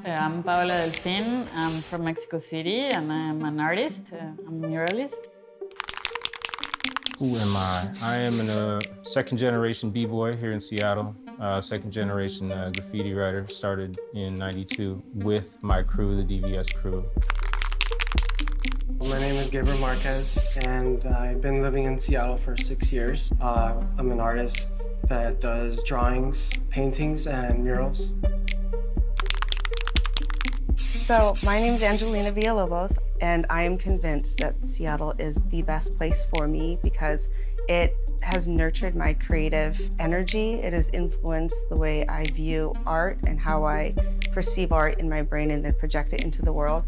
I'm Paola Delfin. I'm from Mexico City and I'm an artist. I'm a muralist. Who am I? I am a second-generation b-boy here in Seattle. Second-generation graffiti writer. Started in '92 with my crew, the DVS crew. My name is Gabriel Marquez, and I've been living in Seattle for 6 years. I'm an artist that does drawings, paintings, and murals. So, my name is Angelina Villalobos, and I am convinced that Seattle is the best place for me because it has nurtured my creative energy. It has influenced the way I view art and how I perceive art in my brain and then project it into the world.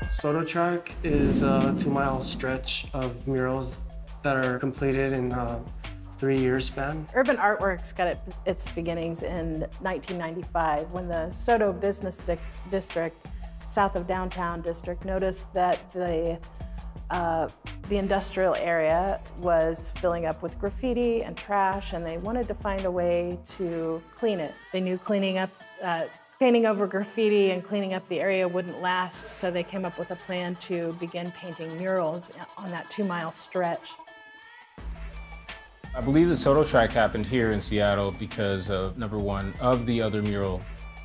SODO track is a 2-mile stretch of murals that are completed in a 3-year span. Urban artworks got its beginnings in 1995 when the SODO business district, south of downtown district, noticed that the industrial area was filling up with graffiti and trash, and they wanted to find a way to clean it. They knew cleaning up painting over graffiti and cleaning up the area wouldn't last, so they came up with a plan to begin painting murals on that 2-mile stretch. I believe the SODO track happened here in Seattle because of, number one, of the other mural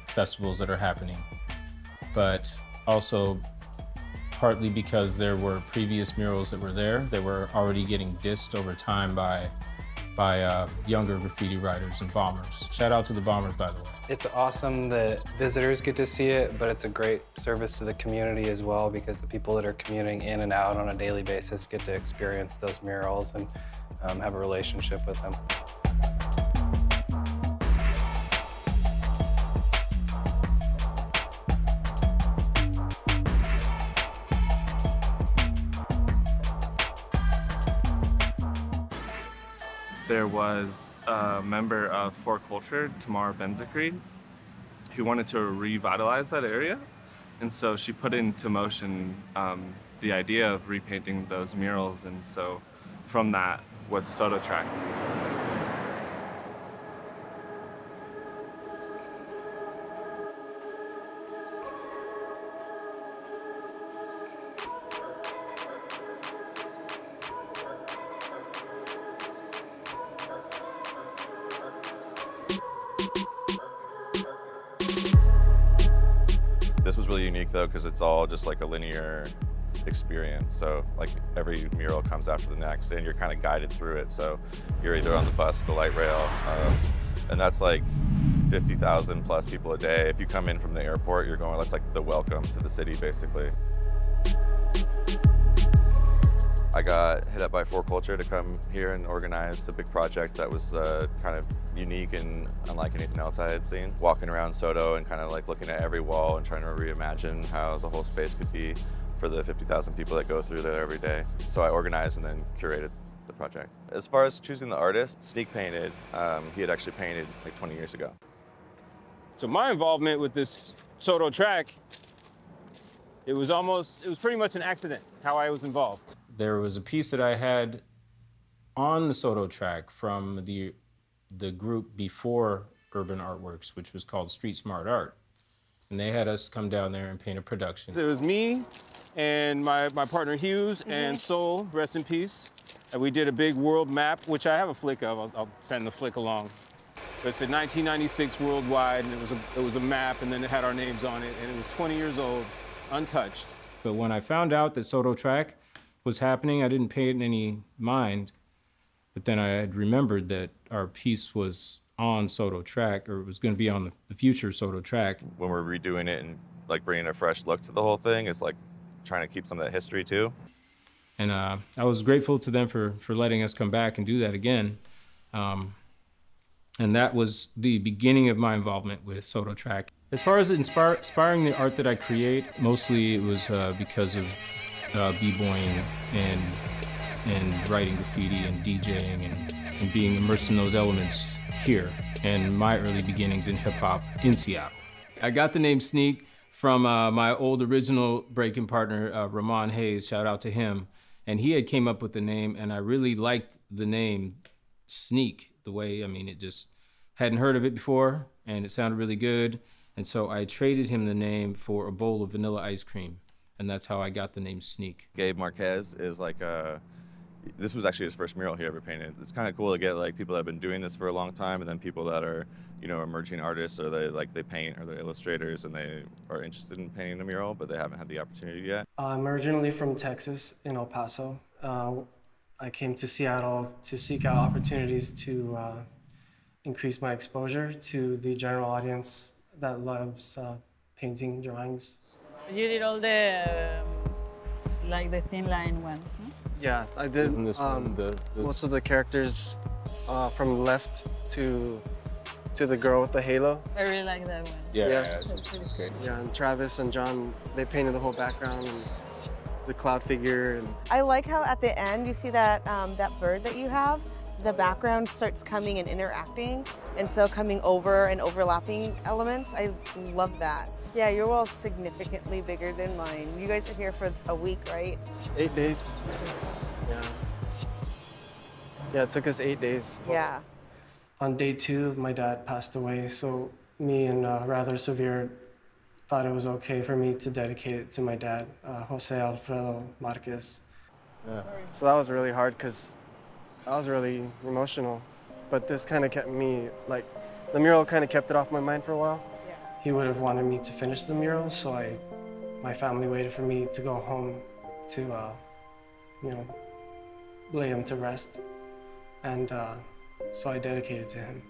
festivals that are happening, but also partly because there were previous murals that were there. They were already getting dissed over time by younger graffiti writers and bombers. Shout out to the bombers, by the way. It's awesome that visitors get to see it, but it's a great service to the community as well because the people that are commuting in and out on a daily basis get to experience those murals and have a relationship with them. There was a member of For Culture, Tamar Benzakreed, who wanted to revitalize that area. And so she put into motion the idea of repainting those murals. And so from that was SODO track. This was really unique though, because it's all just like a linear experience. So like every mural comes after the next and you're kind of guided through it. So you're either on the bus, the light rail, and that's like 50,000 plus people a day. If you come in from the airport, you're going, that's like the welcome to the city basically. I got hit up by For Culture to come here and organize a big project that was kind of unique and unlike anything else I had seen. Walking around SODO and kind of like looking at every wall and trying to reimagine how the whole space could be for the 50,000 people that go through there every day. So I organized and then curated the project. As far as choosing the artist, Sneak painted. He had actually painted like 20 years ago. So my involvement with this SODO track, it was pretty much an accident how I was involved. There was a piece that I had on the SODO track from the the group before Urban Artworks, which was called Street Smart Art. And they had us come down there and paint a production. So it was me and my partner Hughes and Soul, rest in peace. And we did a big world map, which I have a flick of. I'll send the flick along. But it's a 1996 worldwide, and it was a map, and then it had our names on it, and it was 20 years old, untouched. But when I found out that SODO track was happening, I didn't pay it any mind. But then I had remembered that our piece was on SODO track, or it was going to be on the future SODO track. When we're redoing it and like bringing a fresh look to the whole thing, it's like trying to keep some of that history too. And I was grateful to them for letting us come back and do that again. And that was the beginning of my involvement with SODO track. As far as inspiring the art that I create, mostly it was because of b-boying and writing graffiti and DJing and being immersed in those elements here, and my early beginnings in hip-hop in Seattle. I got the name Sneak from my old original breaking partner, Ramon Hayes, shout out to him. And he had came up with the name, and I really liked the name Sneak, the way, I mean, it just hadn't heard of it before, and it sounded really good. And so I traded him the name for a bowl of vanilla ice cream, and that's how I got the name Sneak. Gabe Marquez is like this was actually his first mural he ever painted. It's kind of cool to get like people that have been doing this for a long time, and then people that are, you know, emerging artists, or they paint, or they're illustrators and they are interested in painting a mural, but they haven't had the opportunity yet. I'm originally from Texas, in El Paso. I came to Seattle to seek out opportunities to increase my exposure to the general audience that loves painting, drawings. You did all the like the thin line ones, no? Yeah, I did most of the characters from left to the girl with the halo. I really like that one. Yeah. It's great. Yeah, and Travis and John, they painted the whole background and the cloud figure. And I like how at the end you see that that bird that you have, the background starts coming and interacting, and so coming over and overlapping elements. I love that. Yeah, your wall's significantly bigger than mine. You guys are here for a week, right? 8 days. Yeah. Yeah, it took us 8 days. Yeah. On day 2, my dad passed away, so me and Rather Severe thought it was okay for me to dedicate it to my dad, Jose Alfredo Marquez. Yeah. So that was really hard because I was really emotional, but this kind of kept me, like, the mural kind of kept it off my mind for a while. Yeah. He would have wanted me to finish the mural, so my family waited for me to go home to, you know, lay him to rest, and so I dedicated it to him.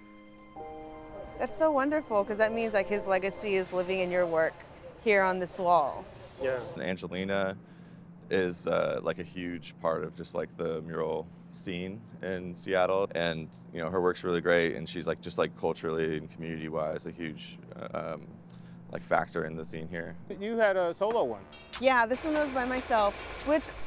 That's so wonderful, because that means like his legacy is living in your work here on this wall. Yeah. Angelina is like a huge part of just like the mural scene in Seattle, and you know, her work's really great, and she's like just like culturally and community-wise a huge like factor in the scene here. You had a solo one. Yeah, this one was by myself,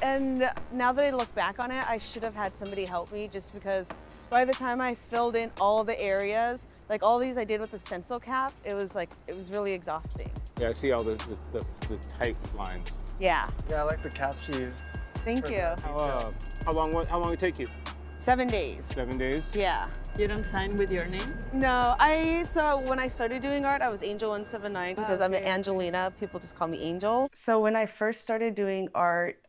and now that I look back on it, I should have had somebody help me, just because by the time I filled in all the areas, like all these I did with the stencil cap, it was really exhausting. Yeah, I see all the tight lines. Yeah. Yeah, I like the caps you used. Thank you. How long did it take you? 7 days. 7 days? Yeah. You don't sign with your name? No, so when I started doing art, I was Angel179 because I'm Angelina. People just call me Angel. So when I first started doing art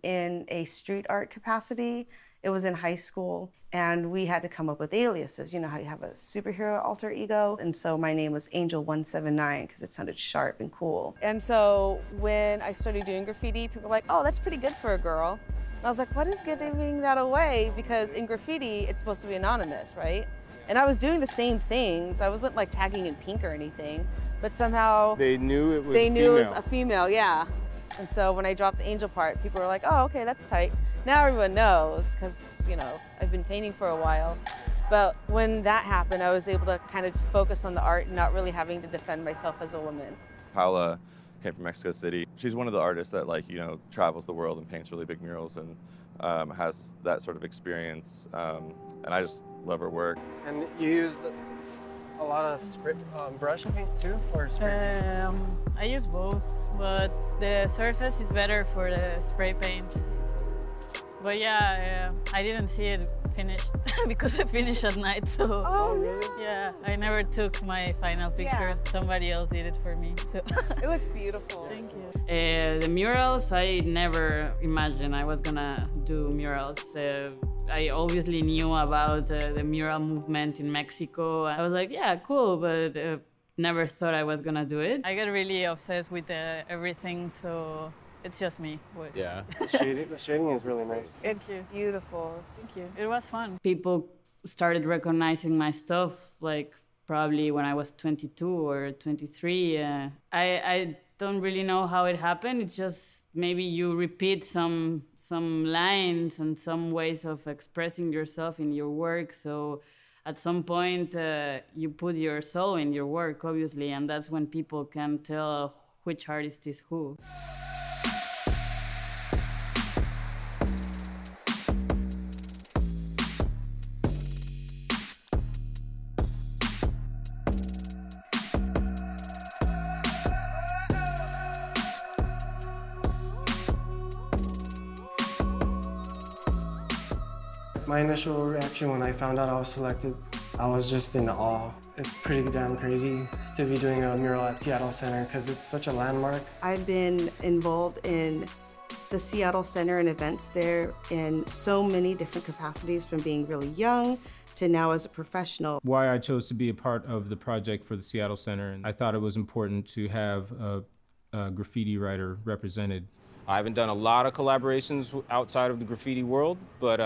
in a street art capacity, it was in high school, and we had to come up with aliases. You know how you have a superhero alter ego? And so my name was Angel179 because it sounded sharp and cool. And so when I started doing graffiti, people were like, oh, that's pretty good for a girl. And I was like, what is giving that away? Because in graffiti, it's supposed to be anonymous, right? And I was doing the same things. I wasn't like tagging in pink or anything, but somehow they knew it was it was a female, yeah. And so when I dropped the angel part, people were like, oh, okay, that's tight. Now everyone knows, because, you know, I've been painting for a while. But when that happened, I was able to kind of focus on the art and not really having to defend myself as a woman. Paula came from Mexico City. She's one of the artists that, like, you know, travels the world and paints really big murals and has that sort of experience. And I just love her work. And you used a lot of spray, brush paint too, or spray? I use both, but the surface is better for the spray paint. But yeah, I didn't see it finished because I finished at night, so. Oh, really? Yeah, I never took my final picture. Yeah. Somebody else did it for me, so. It looks beautiful. Thank you. The murals, I never imagined I was gonna do murals. I obviously knew about the mural movement in Mexico. I was like, yeah, cool, but never thought I was gonna do it. I got really obsessed with everything, so it's just me. Yeah. The shading is really nice. It's beautiful. Thank you. It was fun. People started recognizing my stuff, like probably when I was 22 or 23. I don't really know how it happened. It's just maybe you repeat some lines and some ways of expressing yourself in your work. So at some point, you put your soul in your work, obviously, and that's when people can tell which artist is who. My initial reaction when I found out I was selected, I was just in awe. It's pretty damn crazy to be doing a mural at Seattle Center because it's such a landmark. I've been involved in the Seattle Center and events there in so many different capacities, from being really young to now as a professional. Why I chose to be a part of the project for the Seattle Center, and I thought it was important to have a graffiti writer represented. I haven't done a lot of collaborations outside of the graffiti world, but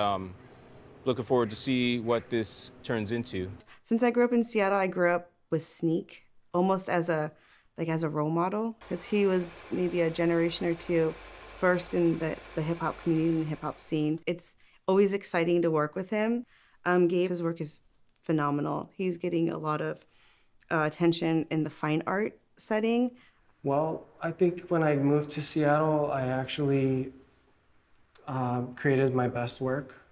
looking forward to see what this turns into. Since I grew up in Seattle, I grew up with Sneak, almost as a role model, because he was maybe a generation or two first in the hip-hop community and the hip-hop scene. It's always exciting to work with him. Gabe, his work is phenomenal. He's getting a lot of attention in the fine art setting. Well, I think when I moved to Seattle, I actually created my best work.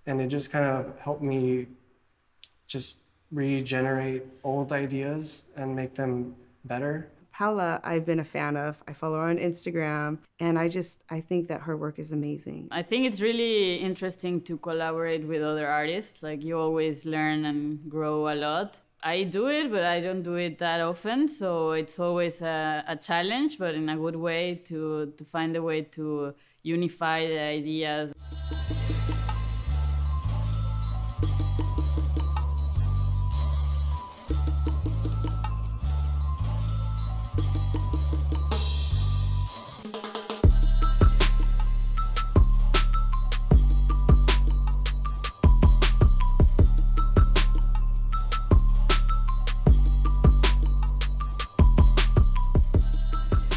And it just kind of helped me just regenerate old ideas and make them better. Paula, I've been a fan of. I follow her on Instagram, and I think that her work is amazing. I think it's really interesting to collaborate with other artists. Like, you always learn and grow a lot. I do it, but I don't do it that often, so it's always a challenge, but in a good way, to find a way to unify the ideas.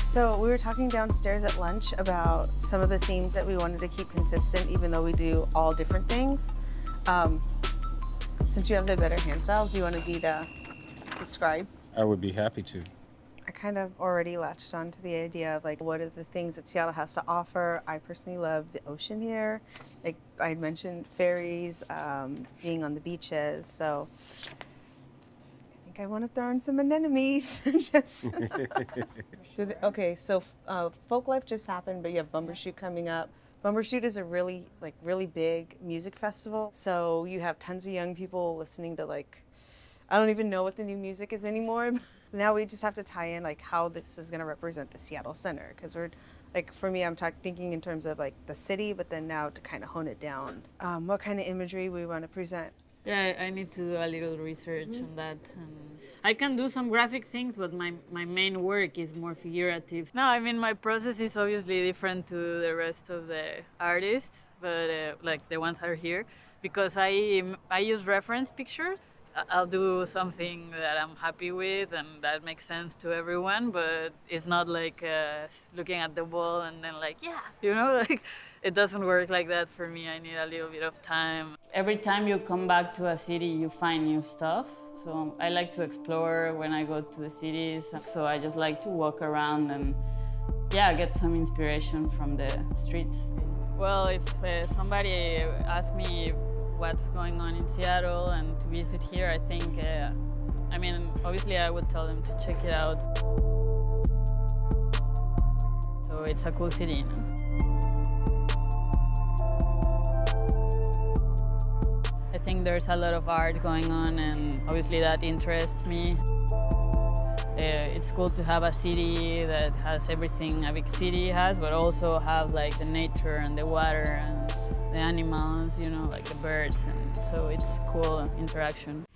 So we were talking downstairs at lunch about some of the themes that we wanted to keep consistent, even though we do all different things. Since you have the better hand styles, do you want to be the scribe? I would be happy to. I kind of already latched on to the idea of, like, what are the things that Seattle has to offer. I personally love the ocean here. Like I mentioned, ferries, being on the beaches. So I want to throw in some anemones. Just okay, so Folk Life just happened, but you have Bumbershoot coming up. Bumbershoot is a really big music festival. So you have tons of young people listening to, like, I don't even know what the new music is anymore. Now we just have to tie in, like, how this is going to represent the Seattle Center, because we're, like, for me, I'm thinking in terms of, like, the city, but then now to kind of hone it down, what kind of imagery we want to present. Yeah, I need to do a little research on that. And I can do some graphic things, but my main work is more figurative. No, I mean, my process is obviously different to the rest of the artists, but like the ones that are here, because I use reference pictures. I'll do something that I'm happy with and that makes sense to everyone, but it's not like looking at the wall and then like, yeah, you know, like it doesn't work like that for me. I need a little bit of time. Every time you come back to a city, you find new stuff. So I like to explore when I go to the cities. So I just like to walk around and, yeah, get some inspiration from the streets. Well, if somebody asks me what's going on in Seattle and to visit here, I think, I mean, obviously I would tell them to check it out. So it's a cool city, you know? think there's a lot of art going on, and obviously that interests me. It's cool to have a city that has everything a big city has, but also have like the nature and the water and the animals, you know, like the birds, and so it's cool interaction.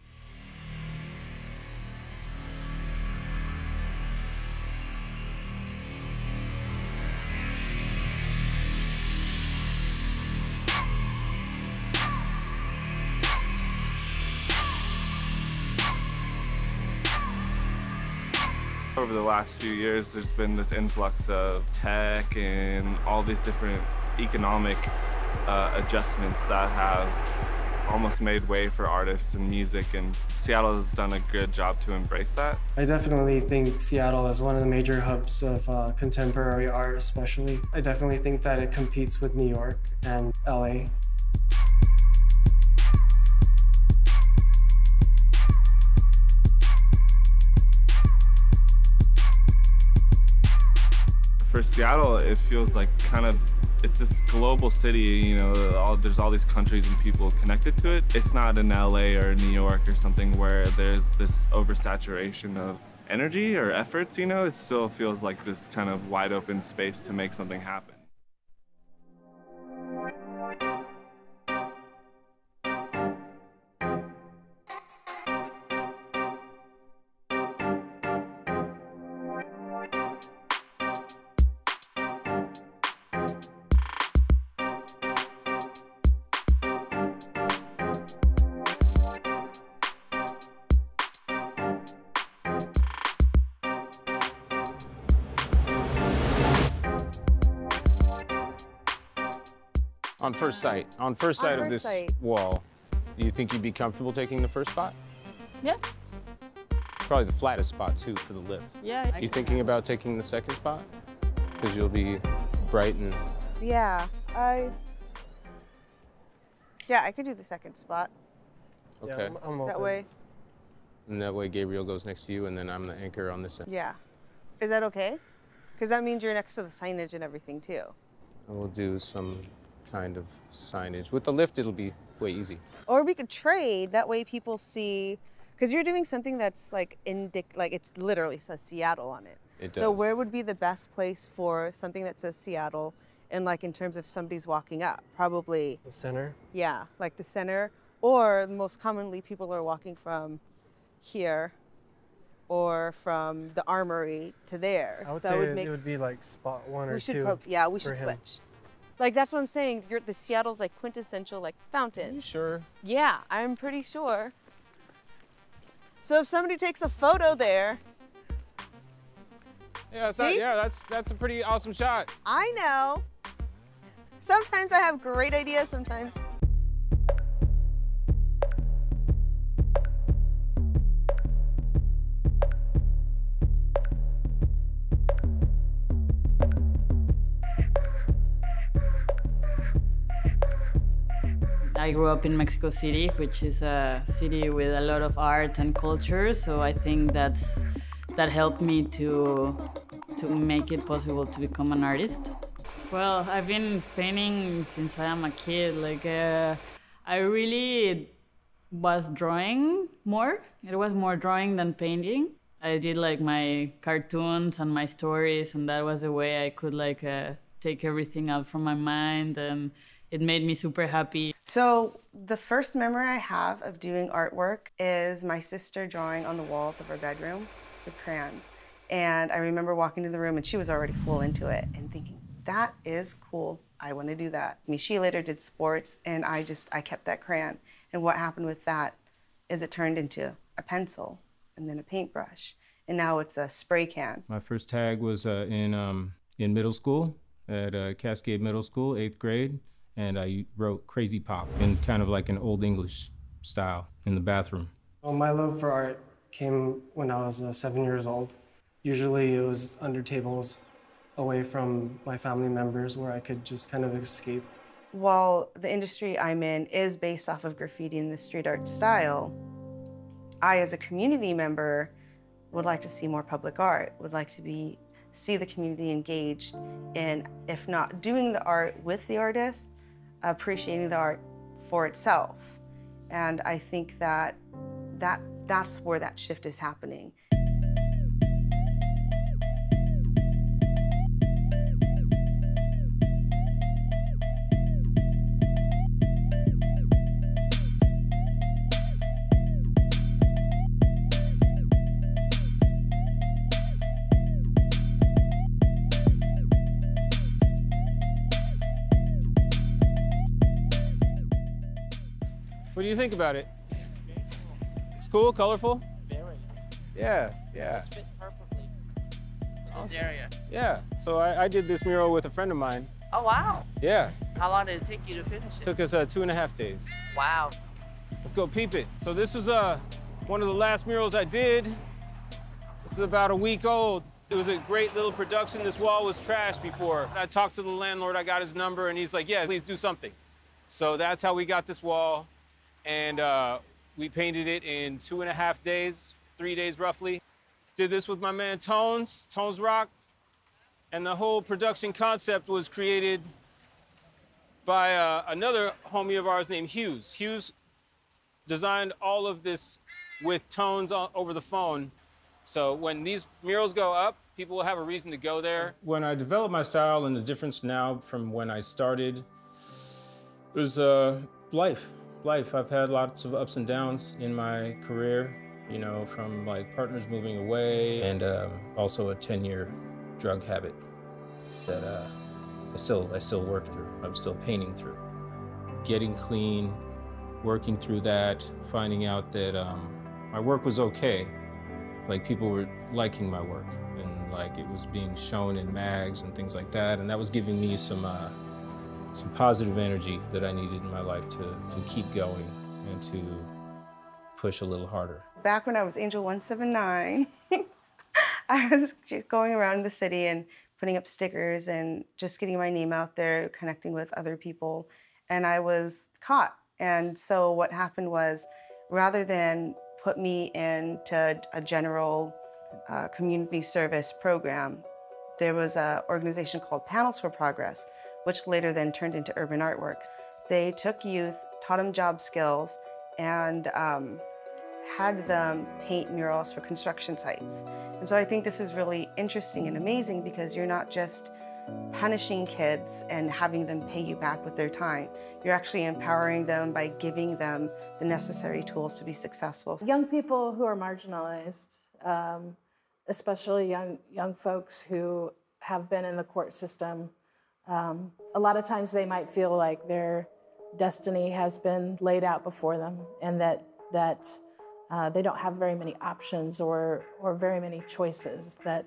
Over the last few years, there's been this influx of tech and all these different economic adjustments that have almost made way for artists and music, and Seattle has done a good job to embrace that. I definitely think Seattle is one of the major hubs of contemporary art, especially. I definitely think that it competes with New York and LA. For Seattle, it feels like it's this global city, you know, there's all these countries and people connected to it. It's not in LA or New York or something where there's this oversaturation of energy or efforts, you know. It still feels like this kind of wide open space to make something happen. On first sight of this wall, do you think you'd be comfortable taking the first spot? Yeah. Probably the flattest spot, too, for the lift. Yeah. You thinking about taking the second spot? Because you'll be bright and... Yeah, I could do the second spot. Okay. Yeah, I'm That way. And that way Gabriel goes next to you, and then I'm the anchor on this end. Yeah. Is that okay? Because that means you're next to the signage and everything, too. And we'll do some kind of signage. With the lift, it'll be way easy. Or we could trade, that way people see, because you're doing something that's like, it's literally says Seattle on it. It does. So where would be the best place for something that says Seattle, and like in terms of somebody's walking up? Probably. The center? Yeah, like the center, or most commonly people are walking from here or from the Armory to there. I would so say it would be like spot 1 or 2. Yeah, we should switch. Like, that's what I'm saying. The Seattle's like quintessential, like, fountain. Are you sure? Yeah, I'm pretty sure. So if somebody takes a photo there. Yeah, that's a pretty awesome shot. I know. Sometimes I have great ideas, sometimes. I grew up in Mexico City, which is a city with a lot of art and culture, so I think that helped me to make it possible to become an artist. Well, I've been painting since I am a kid. Like, I really was drawing more. It was more drawing than painting. I did like my cartoons and my stories, and that was a way I could like take everything out from my mind, and it made me super happy. So the first memory I have of doing artwork is my sister drawing on the walls of her bedroom with crayons. And I remember walking to the room and she was already full into it and thinking, that is cool, I want to do that. I mean, she later did sports and I kept that crayon. And what happened with that is it turned into a pencil and then a paintbrush. And now it's a spray can. My first tag was in middle school at Cascade Middle School, 8th grade. And I wrote Crazy Pop in kind of like an Old English style in the bathroom. Well, my love for art came when I was 7 years old. Usually it was under tables, away from my family members, where I could just kind of escape. While the industry I'm in is based off of graffiti and the street art style, I, as a community member, would like to see more public art, would like to see the community engaged in, if not doing the art with the artist, appreciating the art for itself. And I think that that's where that shift is happening. What do you think about it? It's cool, colorful? Very. Yeah. It's fit perfectly in this area. Yeah, so I did this mural with a friend of mine. Oh, wow. Yeah. How long did it take you to finish it? Took us 2.5 days. Wow. Let's go peep it. So this was one of the last murals I did. This is about a week old. It was a great little production. This wall was trashed before. I talked to the landlord, I got his number, and he's like, yeah, please do something. So that's how we got this wall. And we painted it in 2.5 days, 3 days roughly. Did this with my man Tones Rock. And the whole production concept was created by another homie of ours named Hughes. Hughes designed all of this with Tones over the phone. So when these murals go up, people will have a reason to go there. When I developed my style and the difference now from when I started, it was life. I've had lots of ups and downs in my career, you know, from like partners moving away and also a 10-year drug habit that I still work through. I'm still painting through. Getting clean, working through that, finding out that my work was okay. Like people were liking my work and like it was being shown in mags and things like that, and that was giving me some positive energy that I needed in my life to keep going and to push a little harder. Back when I was Angel 179, I was just going around the city and putting up stickers and just getting my name out there, connecting with other people, and I was caught. And so what happened was, rather than put me into a general community service program, there was an organization called Panels for Progress, which later then turned into Urban Artworks. They took youth, taught them job skills, and had them paint murals for construction sites. And so I think this is really interesting and amazing because you're not just punishing kids and having them pay you back with their time. You're actually empowering them by giving them the necessary tools to be successful. Young people who are marginalized, especially young folks who have been in the court system, a lot of times they might feel like their destiny has been laid out before them and that they don't have very many options or very many choices, that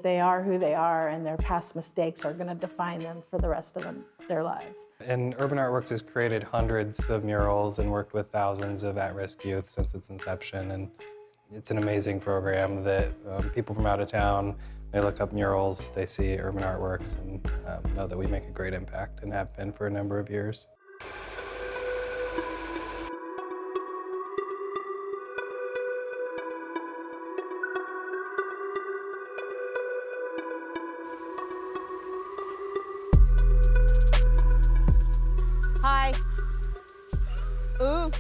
they are who they are and their past mistakes are going to define them for the rest of their lives. And Urban Artworks has created hundreds of murals and worked with thousands of at-risk youth since its inception. And it's an amazing program that people from out of town, they look up murals, they see Urban Artworks, and know that we make a great impact and have been for a number of years. Hi. Ooh,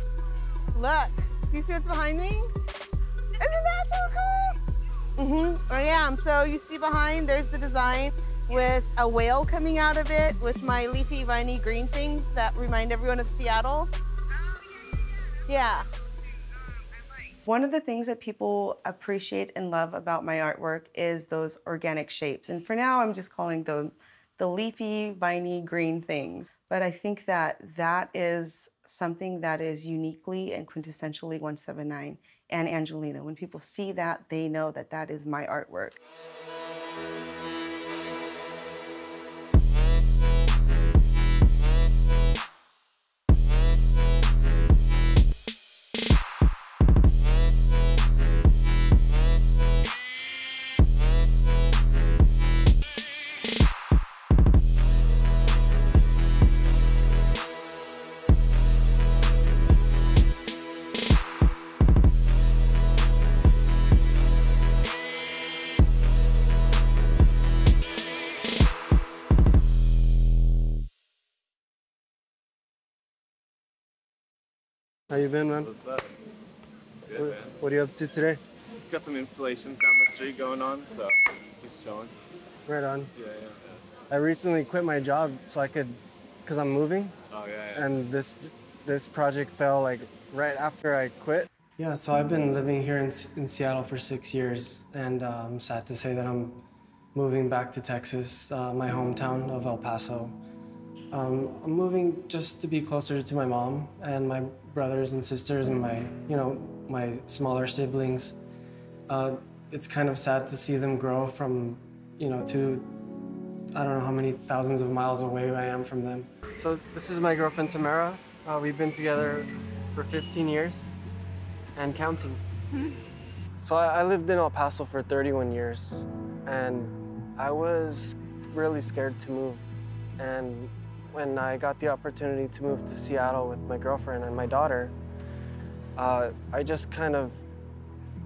look. Do you see what's behind me? Isn't that so cool? I am. So you see behind, there's the design with a whale coming out of it with my leafy, viney green things that remind everyone of Seattle. Oh, yeah. One of the things that people appreciate and love about my artwork is those organic shapes. And for now, I'm just calling them the leafy, viney, green things. But I think that that is something that is uniquely and quintessentially 179 and Angelina. When people see that, they know that that is my artwork. How you been, man? What's up? Good, man. What are you up to today? Got some installations down the street going on, so just chilling. Right on. Yeah. I recently quit my job so I could, because I'm moving. Oh, yeah. And this project fell like right after I quit. Yeah, so I've been living here in Seattle for 6 years, and I'm sad to say that I'm moving back to Texas, my hometown of El Paso. I'm moving just to be closer to my mom and my brothers and sisters and my smaller siblings. It's kind of sad to see them grow from, to I don't know how many thousands of miles away I am from them. So this is my girlfriend Tamara. We've been together for 15 years and counting. So I lived in El Paso for 31 years, and I was really scared to move. And when I got the opportunity to move to Seattle with my girlfriend and my daughter, I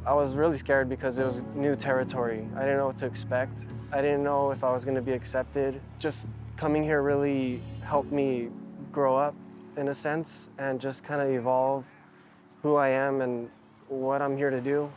was really scared because it was new territory. I didn't know what to expect. I didn't know if I was going to be accepted. Just coming here really helped me grow up in a sense and just kind of evolve who I am and what I'm here to do.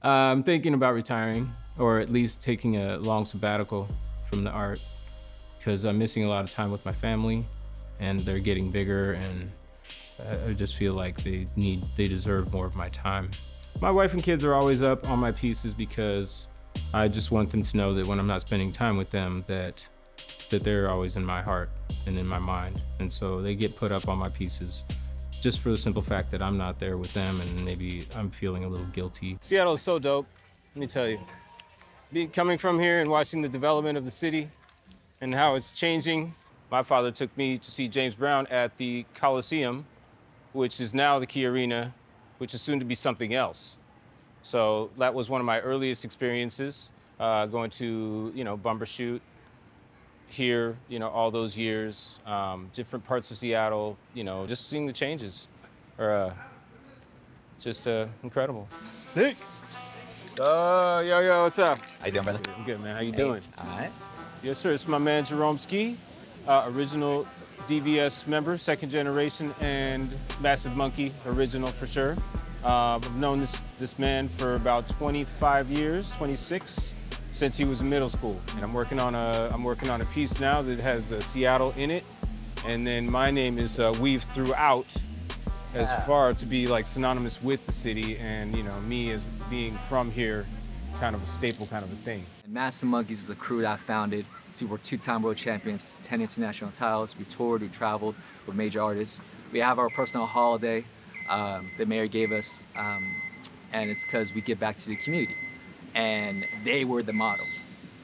I'm thinking about retiring, or at least taking a long sabbatical from the art, because I'm missing a lot of time with my family, and they're getting bigger, and I just feel like they deserve more of my time. My wife and kids are always up on my pieces because I just want them to know that when I'm not spending time with them, that they're always in my heart and in my mind. And so they get put up on my pieces just for the simple fact that I'm not there with them, and maybe I'm feeling a little guilty. Seattle is so dope, let me tell you. Coming from here and watching the development of the city and how it's changing. My father took me to see James Brown at the Coliseum, which is now the Key Arena, which is soon to be something else. So that was one of my earliest experiences, going to, Bumbershoot here, all those years, different parts of Seattle, just seeing the changes are just incredible. Sneak! Yo, what's up? How you doing, brother? I'm good, man. How you doing? All right. Yes, sir. It's my man, Jerome Ski, original DVS member, second generation, and Massive Monkey, original for sure. I've known this man for about 25 years, 26. Since he was in middle school, and I'm working on a piece now that has Seattle in it, and then my name is weaved throughout, as far to be like synonymous with the city, and me as being from here, kind of a staple, kind of a thing. And Massive Monkeys is a crew that I founded. We're two-time world champions, 10 international titles. We toured, we traveled with major artists. We have our personal holiday the mayor gave us, and it's because we give back to the community. And they were the model.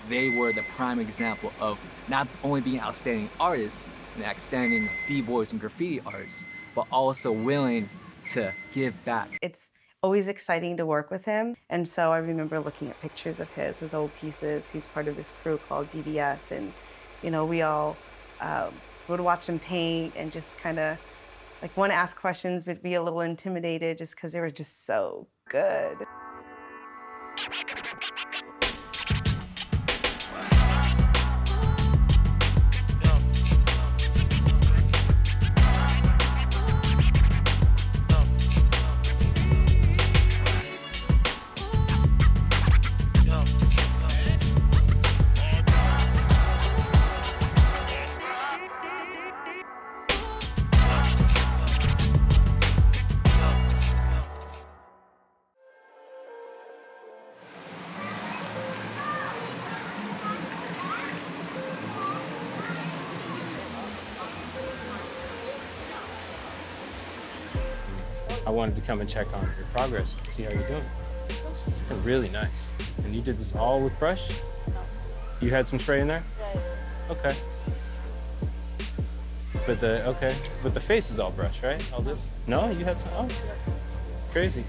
They were the prime example of not only being outstanding artists and outstanding b-boys and graffiti artists, but also willing to give back. It's always exciting to work with him. And so I remember looking at pictures of his old pieces. He's part of this crew called DVS. And, we all would watch him paint and just kind of want to ask questions, but be a little intimidated just because they were just so good. I wanted to come and check on your progress, see how you're doing. It's looking really nice. And you did this all with brush? No. You had some spray in there? Yeah. Okay. But the face is all brushed, right? All this? No, you had some. Oh, crazy,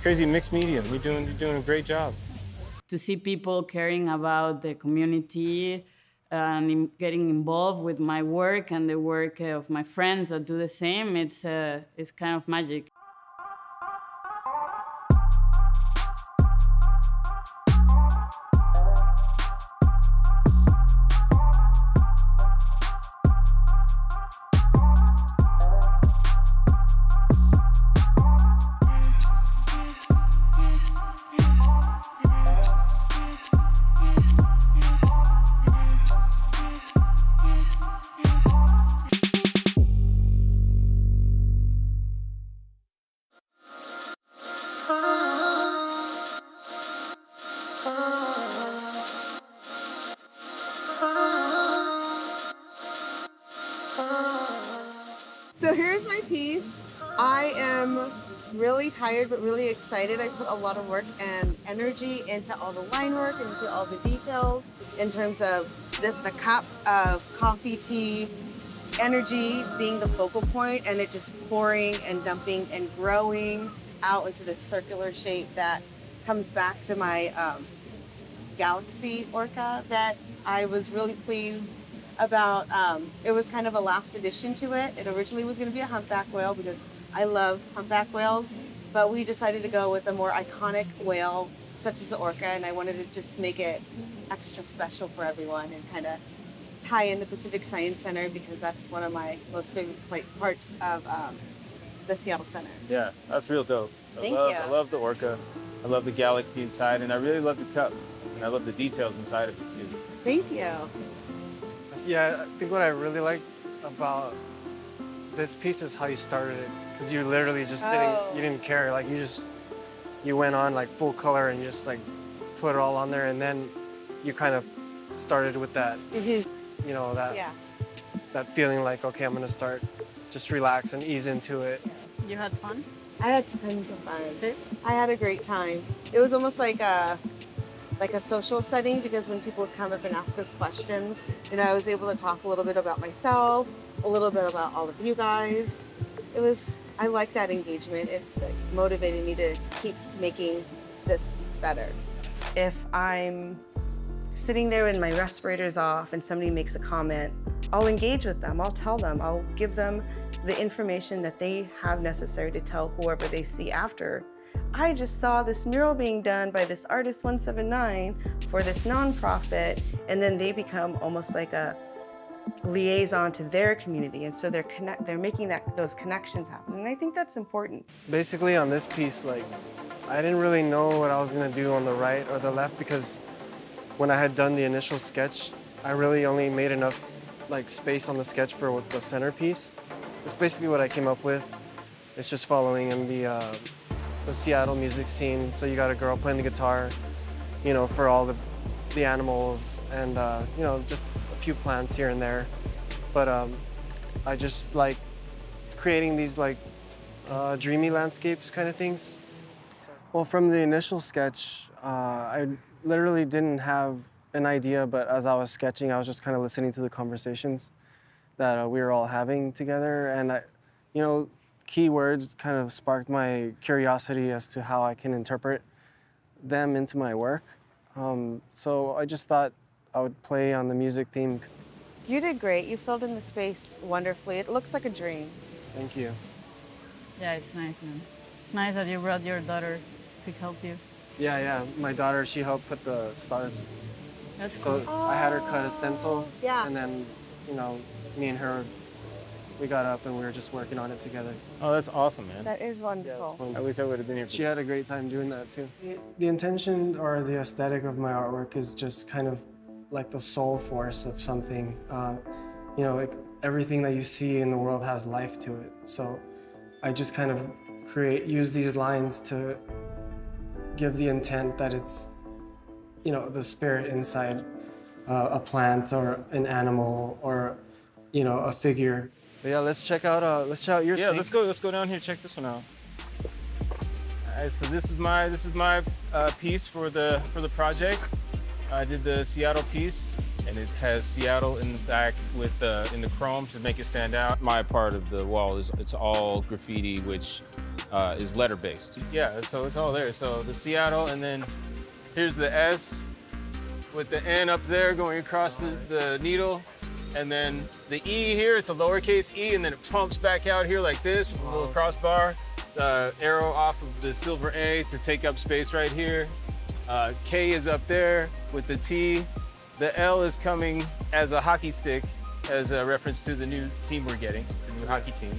crazy mixed media. You're doing a great job. To see people caring about the community and getting involved with my work and the work of my friends that do the same, it's kind of magic. So here's my piece. I am really tired but really excited. I put a lot of work and energy into all the line work and into all the details in terms of the cup of coffee, tea, energy being the focal point, and it just pouring and dumping and growing out into this circular shape that comes back to my galaxy orca that I was really pleased about. It was kind of a last addition to it. It originally was going to be a humpback whale because I love humpback whales, but we decided to go with a more iconic whale such as the orca, and I wanted to just make it extra special for everyone and kind of tie in the Pacific Science Center because that's one of my most favorite parts of the Seattle Center. Yeah, that's real dope. Thank you. I love the orca. I love the galaxy inside, and I really love the cup. And I love the details inside of it too. Thank you. Yeah, I think what I really liked about this piece is how you started it, because you literally just didn't care. Like you went on like full color and you just like put it all on there, and then you kind of started with that, you know, that feeling like, okay, I'm gonna start, just relax and ease into it. You had fun? I had tons of fun. I had a great time. It was almost like a social setting, because when people would come up and ask us questions, you know, I was able to talk a little bit about myself, a little bit about all of you guys. I like that engagement. It motivated me to keep making this better. If I'm sitting there with my respirators off and somebody makes a comment, I'll engage with them, I'll tell them, I'll give them the information that they have necessary to tell whoever they see after. I just saw this mural being done by this artist 179 for this nonprofit, and then they become almost like a liaison to their community, and so they're making those connections happen, and I think that's important. Basically on this piece, like, I didn't really know what I was gonna do on the right or the left, because when I had done the initial sketch, I really only made enough like space on the sketch for the centerpiece. It's basically what I came up with. It's just following in the Seattle music scene. So you got a girl playing the guitar, you know, for all the animals, and you know, just a few plants here and there. But I just like creating these like dreamy landscapes kind of things. Well, from the initial sketch, I literally didn't have an idea, but as I was sketching, I was just kind of listening to the conversations that we were all having together, and you know, keywords kind of sparked my curiosity as to how I can interpret them into my work. So I just thought I would play on the music theme. You did great. You filled in the space wonderfully. It looks like a dream. Thank you. Yeah, it's nice, man. It's nice that you brought your daughter to help you. Yeah. My daughter, she helped put the stars. That's cool. So I had her cut a stencil. Yeah. And then, you know, me and her, we got up and we were just working on it together. Oh, that's awesome, man. That is wonderful. Yeah, I wish I would have been here. She had a great time doing that too. The intention or the aesthetic of my artwork is just kind of like the soul force of something. You know, like everything that you see in the world has life to it. So I just kind of use these lines to give the intent that it's, you know, the spirit inside a plant or an animal or, you know, a figure. But yeah, let's check out your Yeah, snake. let's go down here, check this one out. All right, so this is my piece for the project. I did the Seattle piece. and it has Seattle in the back with in the chrome to make it stand out. My part of the wall is it's all graffiti, which is letter-based. Yeah, so it's all there. So the Seattle, and then here's the S with the N up there going across the needle, and then the E here, it's a lowercase e, and then it pumps back out here like this with a little crossbar. The arrow off of the silver A to take up space right here. K is up there with the T. The L is coming as a hockey stick, as a reference to the new team we're getting, the new hockey team.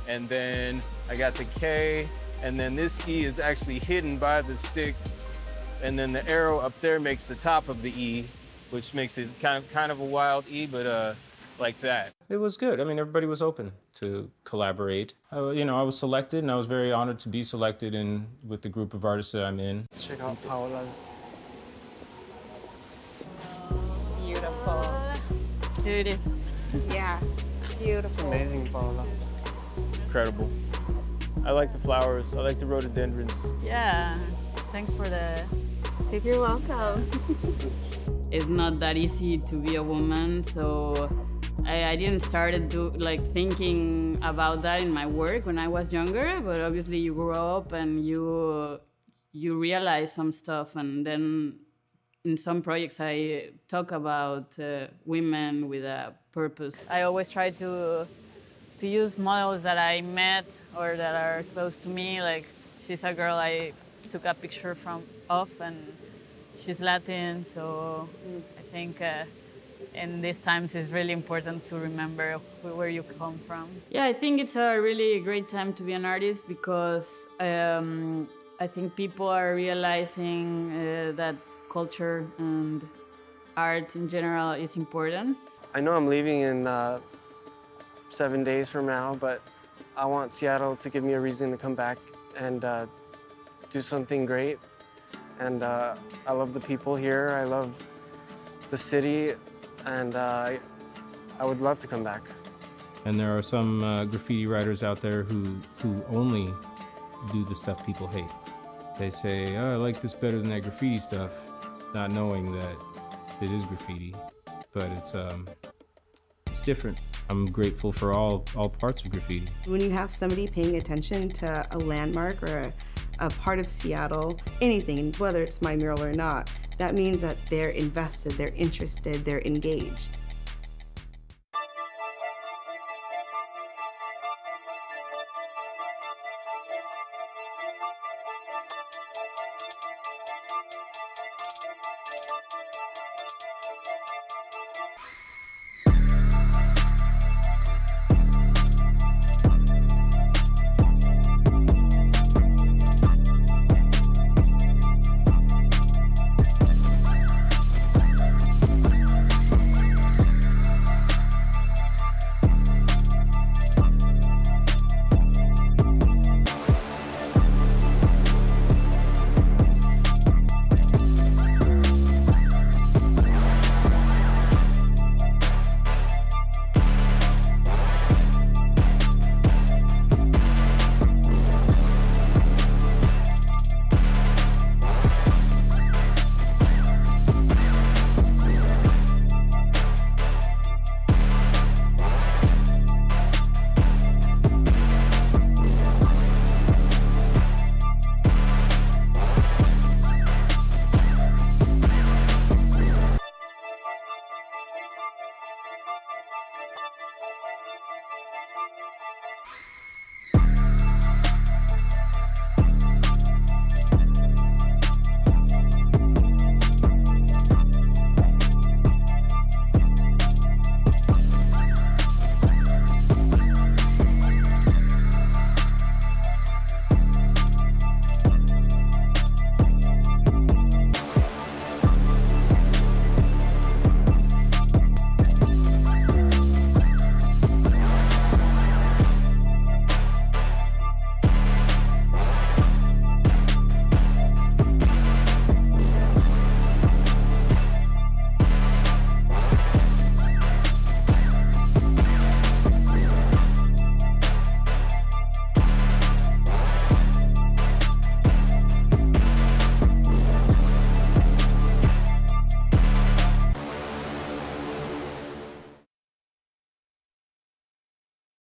And then I got the K, and then this E is actually hidden by the stick, and then the arrow up there makes the top of the E, which makes it kind of a wild E, but like that. It was good. I mean, everybody was open to collaborate. You know, I was selected, and I was very honored to be selected with the group of artists that I'm in. Let's check out Paola's. Beautiful. Here it is. Yeah, beautiful. It's amazing, Paola. Incredible. I like the flowers. I like the rhododendrons. Yeah, thanks for the tip. You're welcome. It's not that easy to be a woman, so I didn't start thinking about that in my work when I was younger, but obviously you grow up and you realize some stuff, and then in some projects I talk about women with a purpose. I always try to use models that I met or that are close to me. Like, she's a girl I took a picture of, and she's Latin, so I think in these times it's really important to remember where you come from. Yeah, I think it's a really great time to be an artist because I think people are realizing that culture and art in general is important. I know I'm leaving in 7 days from now, but I want Seattle to give me a reason to come back and do something great. And I love the people here. I love the city, and I would love to come back. And there are some graffiti writers out there who only do the stuff people hate. They say, oh, I like this better than that graffiti stuff, not knowing that it is graffiti, but it's different. I'm grateful for all parts of graffiti. When you have somebody paying attention to a landmark or a part of Seattle, anything, whether it's my mural or not, that means that they're invested, they're interested, they're engaged.